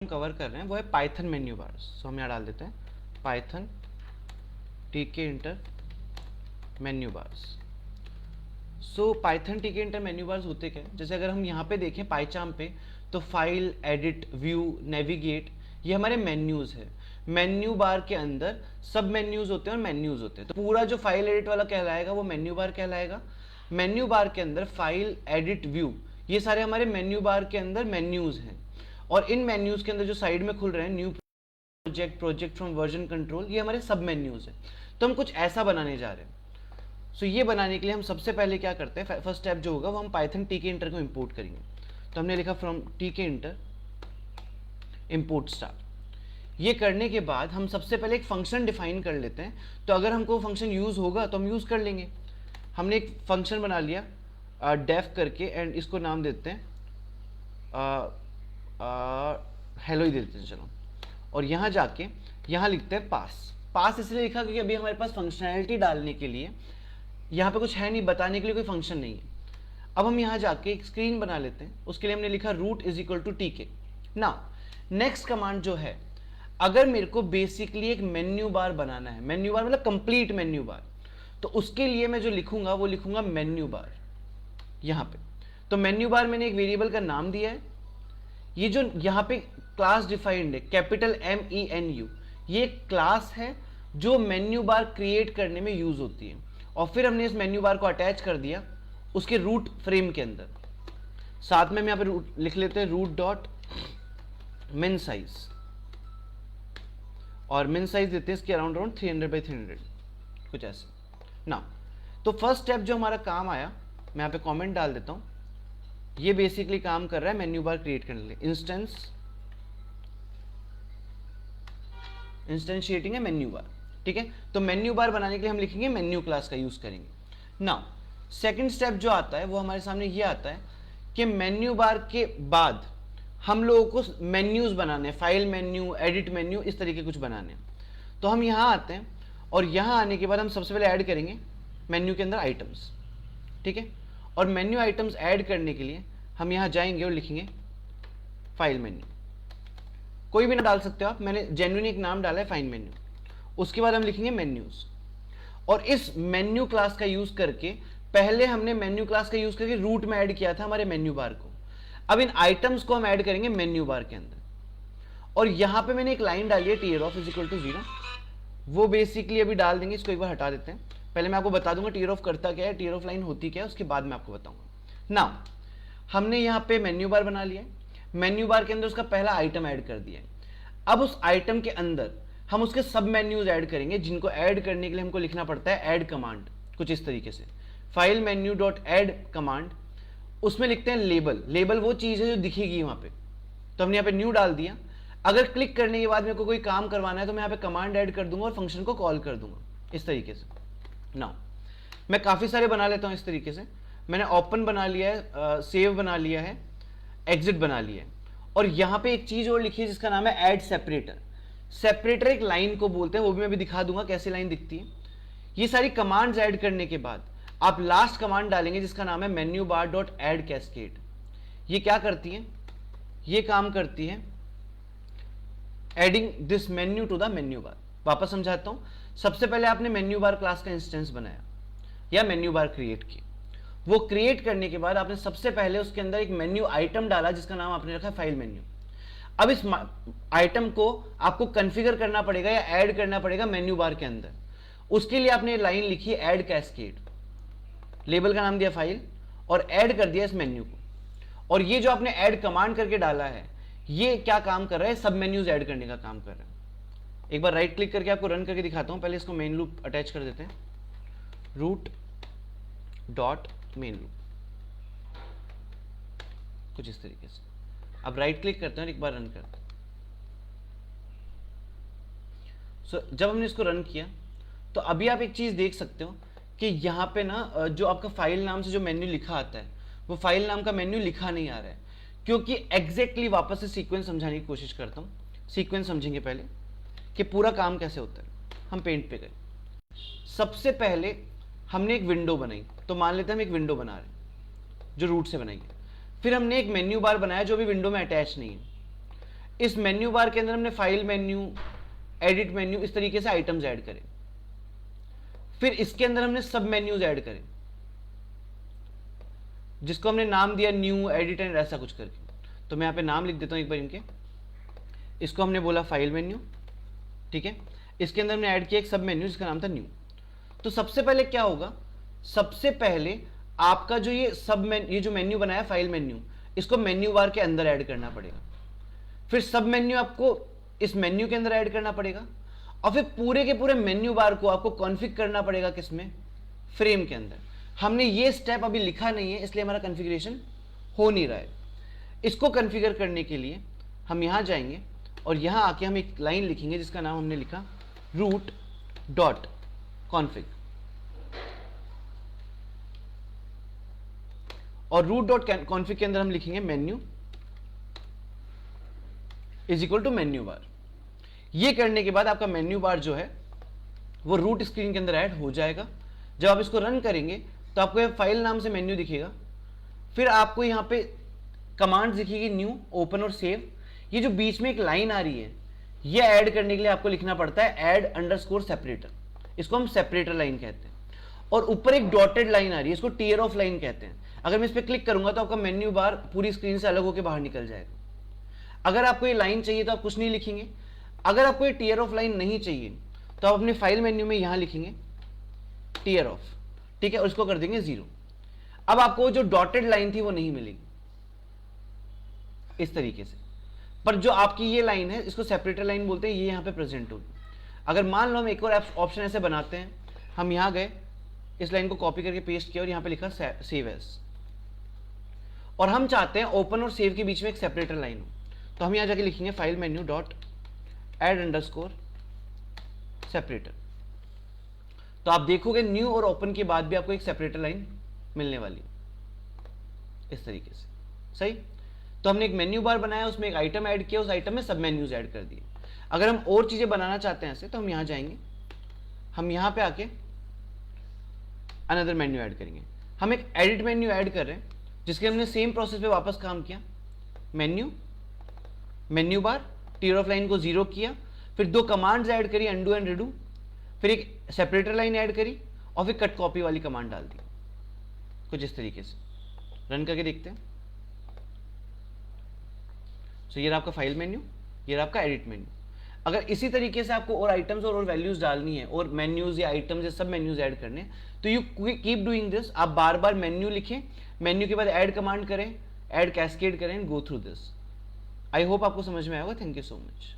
हम कवर कर रहे हैं वो है पाइथन मेन्यू बार्स। तो हम यहाँ डाल देते हैं पाइथन टीके इंटर मेन्यू बार्स। सो पाइथन टीके इंटर मेन्यू बार्स होते क्या है, जैसे अगर हम यहाँ पे देखें पाइचाम पे तो फाइल, एडिट, व्यू, नेविगेट ये हमारे मेन्यूज है। मेन्यू बार के अंदर सब मेन्यूज होते हैं और मेन्यूज होते हैं। तो पूरा जो फाइल एडिट वाला कहलाएगा वो मेन्यू बार कहलाएगा। मेन्यू बार के अंदर फाइल, एडिट, व्यू ये सारे हमारे मेन्यू बार के अंदर मेन्यूज हैं। और इन मेन्यूज के अंदर जो साइड में खुल रहे हैं new project from version control, ये हमारे सब मेन्यूज हैं। तो हम कुछ ऐसा बनाने जा रहे हैं। सो ये बनाने के लिए हम सबसे पहले क्या करते हैं, फर्स्ट स्टेप जो होगा वो हम पाइथन टीके इंटर को इंपोर्ट करेंगे। तो हमने लिखा फ्रॉम टीके इंटर इंपोर्ट स्टार। ये करने के बाद हम सबसे पहले एक फंक्शन डिफाइन कर लेते हैं। तो अगर हमको फंक्शन यूज होगा तो हम यूज कर लेंगे। हमने एक फंक्शन बना लिया डेफ करके एंड इसको नाम देते हैं हेलो ही देते हैं चलो। और यहाँ जाके यहाँ लिखते हैं पास इसलिए लिखा क्योंकि अभी हमारे पास फंक्शनैलिटी डालने के लिए यहाँ पे कुछ है नहीं, बताने के लिए कोई फंक्शन नहीं है। अब हम यहाँ जाके एक स्क्रीन बना लेते हैं। उसके लिए हमने लिखा रूट इज इक्वल टू टीके। ना नेक्स्ट कमांड जो है, अगर मेरे को बेसिकली एक मेन्यू बार बनाना है, मेन्यू बार मतलब कंप्लीट मेन्यू बार, तो उसके लिए मैं जो लिखूंगा वो लिखूंगा मेन्यू बार यहाँ पे। तो मेन्यू बार मैंने एक वेरिएबल का नाम दिया है। ये जो यहाँ पे क्लास डिफाइंड है कैपिटल MENU, ये क्लास है जो मेन्यू बार क्रिएट करने में यूज होती है। और फिर हमने इस मेन्यू बार को अटैच कर दिया उसके रूट फ्रेम के अंदर। साथ में हम यहाँ पे लिख लेते हैं रूट डॉट मिन साइज, और मिन साइज देते हैं इसके अराउंड 300 बाई 300 कुछ ऐसे ना। तो फर्स्ट स्टेप जो हमारा काम आया, मैं यहाँ पे कमेंट डाल देता हूँ। ये बेसिकली काम कर रहा है मेन्यू बार क्रिएट करने के लिए। इंस्टेंशिएटिंग है मेन्यू बार, ठीक है। तो मेन्यू बार बनाने के लिए हम लिखेंगे मेन्यू क्लास का यूज करेंगे। नाउ सेकंड स्टेप जो आता है वो हमारे सामने ये आता है कि मेन्यू बार के बाद हम लोगों को मेन्यूज बनाने, फाइल मेन्यू, एडिट मेन्यू, इस तरीके कुछ बनाने। तो हम यहाँ आते हैं और यहाँ आने के बाद हम सबसे पहले ऐड करेंगे मेन्यू के अंदर आइटम्स, ठीक है। और मेन्यू आइटम्स ऐड करने के लिए हम यहाँ जाएंगे और लिखेंगे फाइल मेन्यू। कोई भी नाम डाल सकते हो आप, मैंने जेन्युइन एक नाम डाला है फाइल मेन्यू। उसके बाद हम लिखेंगे मेन्यूज। और इस मेन्यू क्लास का यूज करके, पहले हमने मेन्यू क्लास का यूज करके रूट में ऐड किया था हमारे मेन्यू बार को। अब इन आइटम्स को हम ऐड करेंगे मेन्यू बार के अंदर। और यहां पे मैंने एक लाइन डाली है tear off is equal to 0, वो बेसिकली अभी डाल देंगे। इसको एक बार हटा देते हैं। पहले मैं आपको बता दूंगा टीयर ऑफ करता क्या है, टीयर ऑफ लाइन होती क्या है, उसके बाद मैं आपको बताऊंगा। नाउ हमने यहाँ पे मेन्यू बार बना लिया है। मेन्यू बार के अंदर उसका पहला आइटम ऐड कर दिया है। अब उस आइटम के अंदर हम उसके सब मेन्यूज ऐड करेंगे, जिनको ऐड करने के लिए हमको लिखना पड़ता है ऐड कमांड, कुछ इस तरीके से file menu dot add command. उसमें लिखते हैं लेबल। लेबल वो चीज है जो दिखेगी वहां पे। तो हमने यहाँ पे न्यू डाल दिया। अगर क्लिक करने के बाद मेरे को कोई काम करवाना है तो मैं यहाँ पे कमांड ऐड कर दूंगा और फंक्शन को कॉल कर दूंगा इस तरीके से। नाउ मैं काफी सारे बना लेता हूँ इस तरीके से। मैंने ओपन बना लिया है, सेव बना लिया है, एग्जिट बना लिया है। और यहाँ पे एक चीज और लिखी है जिसका नाम है ऐड सेपरेटर। सेपरेटर एक लाइन को बोलते हैं, वो भी मैं भी दिखा दूंगा कैसे लाइन दिखती है। ये सारी कमांड्स ऐड करने के बाद आप लास्ट कमांड डालेंगे जिसका नाम है menu bar dot add cascade. ये क्या करती है, ये काम करती है adding this menu to the menu bar. वापस समझाता हूं। सबसे पहले आपने मेन्यू बार क्लास का इंस्टेंस बनाया या मेन्यू बार क्रिएट की। वो क्रिएट करने के बाद आपने सबसे पहले उसके अंदर एक मेन्यू आइटम डाला जिसका नाम आपने रखा फाइल मेन्यू। अब इस आइटम को आपको कॉन्फ़िगर करना पड़ेगा या ऐड करना पड़ेगा मेन्यू बार के अंदर। उसके लिए आपने लाइन लिखी ऐड कैस्केड, लेबल का नाम दिया फाइल और ऐड कर दिया इस मेन्यू को। और ये जो आपने ऐड कमांड करके डाला है, ये क्या काम कर रहा है, सब मेन्यूज ऐड करने का काम कर रहा है। एक बार राइट क्लिक करके आपको रन करके दिखाता हूं। पहले इसको मेन लूप अटैच कर देते हैं, रूट डॉट मेन लूप, कुछ इस तरीके से। अब राइट क्लिक करते हैं और एक बार रन करते हैं। जब हमने इसको रन किया तो अभी आप एक चीज देख सकते हो कि यहाँ पे ना जो आपका फाइल नाम से जो मेन्यू लिखा आता है वो फाइल नाम का मेन्यू लिखा नहीं आ रहा है, क्योंकि एग्जैक्टली वापस से सीक्वेंस समझाने की कोशिश करता हूँ। सीक्वेंस समझेंगे पहले कि पूरा काम कैसे होता है। हम पेंट पे गए, सबसे पहले हमने एक विंडो बनाई। तो मान लेते हैं हम एक विंडो बना रहे हैं जो रूट से बनाई है। फिर हमने एक मेन्यू बार बनाया जो भी विंडो में अटैच नहीं है। इस मेन्यू बार के अंदर हमने फाइल मेन्यू, एडिट मेन्यू, इस तरीके से आइटम्स ऐड करें। फिर इसके अंदर हमने सब मेन्यूज ऐड करें, जिसको हमने नाम दिया न्यू, एडिट एंड ऐसा कुछ करके। तो मैं यहां पे नाम लिख देता हूं एक बार इनके। इसको हमने बोला फाइल मेन्यू, ठीक है। इसके अंदर हमने ऐड किया एक सब मेन्यू जिसका नाम था न्यू। तो सबसे पहले क्या होगा, सबसे पहले आपका जो ये जो मेन्यू बनाया फाइल मेन्यू, इसको मेन्यू बार के अंदर ऐड करना पड़ेगा। फिर सब मेन्यू आपको इस मेन्यू के अंदर ऐड करना पड़ेगा, और फिर पूरे के पूरे मेन्यू बार को आपको कॉन्फ़िगर करना पड़ेगा किसमें, फ्रेम के अंदर। हमने ये स्टेप अभी लिखा नहीं है, इसलिए हमारा कॉन्फ़िगरेशन हो नहीं रहा है। इसको कॉन्फ़िगर करने के लिए हम यहां जाएंगे और यहां आके हम एक लाइन लिखेंगे जिसका नाम हमने लिखा रूट डॉट कॉन्फ़िग। और रूट डॉट कॉन्फ़िग के अंदर हम लिखेंगे menu is equal to menu bar. ये करने के बाद आपका मेन्यू बार जो है वो रूट स्क्रीन के अंदर ऐड हो जाएगा। जब आप इसको रन करेंगे तो आपको ये फाइल नाम से मेन्यू दिखेगा। फिर आपको यहाँ पे कमांड्स दिखेगी न्यू, ओपन और सेव। ये जो बीच में एक लाइन आ रही है, ये ऐड करने के लिए आपको लिखना पड़ता है ऐड अंडरस्कोर सेपरेटर। इसको हम सेपरेटर लाइन कहते हैं। और ऊपर एक डॉटेड लाइन आ रही है, इसको टीयर ऑफ लाइन कहते हैं। अगर मैं इस पर क्लिक करूंगा तो आपका मेन्यू बार पूरी स्क्रीन से अलग होकर बाहर निकल जाएगा। अगर आपको ये लाइन चाहिए तो आप कुछ नहीं लिखेंगे। अगर आपको ये टीयर ऑफ लाइन नहीं चाहिए तो आप अपने फाइल मेन्यू में यहां लिखेंगे टीयर ऑफ, ठीक है, और इसको कर देंगे 0। अब आपको जो डॉटेड लाइन थी वो नहीं मिलेगी इस तरीके से। पर जो आपकी ये लाइन है, इसको सेपरेटर लाइन बोलते हैं, ये यहां पे प्रेजेंट होगी। अगर मान लो हम एक और ऑप्शन ऐसे बनाते हैं, हम यहां गए, इस लाइन को कॉपी करके पेस्ट किया और यहां पे लिखा सेव एज, और हम चाहते हैं ओपन और सेव के बीच में एक सेपरेटर लाइन हो, तो हम यहां जाके लिखेंगे file menu dot add underscore separator. तो आप देखोगे न्यू और ओपन के बाद भी आपको एक सेपरेटर लाइन मिलने वाली इस तरीके से, सही। तो हमने एक मेन्यू बार बनाया, उसमें एक आइटम ऐड किया, उस आइटम में सब मेन्यूज ऐड कर दिए। अगर हम और चीजें बनाना चाहते हैं ऐसे, तो हम यहां जाएंगे, हम यहां पे आके अनदर मेन्यू ऐड करेंगे। हम एक एडिट मेन्यू ऐड कर रहे हैं जिसके हमने सेम प्रोसेस पे वापस काम किया, menu, menu bar, tear off line को 0 किया, फिर 2 कमांड्स ऐड करी, अंडू एंड रिडू, फिर एक सेपरेटर लाइन ऐड करी, और फिर कट कॉपी वाली कमांड डाल दी, कुछ इस तरीके से। रन करके देखते हैं। तो ये रहा आपका फाइल मेन्यू, ये रहा आपका एडिट मेन्यू। अगर इसी तरीके से आपको और आइटम्स और वैल्यूज डालनी है, और मेन्यूज या आइटम्स या सब मेन्यूज ऐड करने हैं, तो यू कीप डूइंग दिस। आप बार बार मेन्यू लिखें, मेन्यू के बाद ऐड कमांड करें, ऐड कैस्केड करें, go through this. I hope आपको समझ में आएगा। Thank you so much.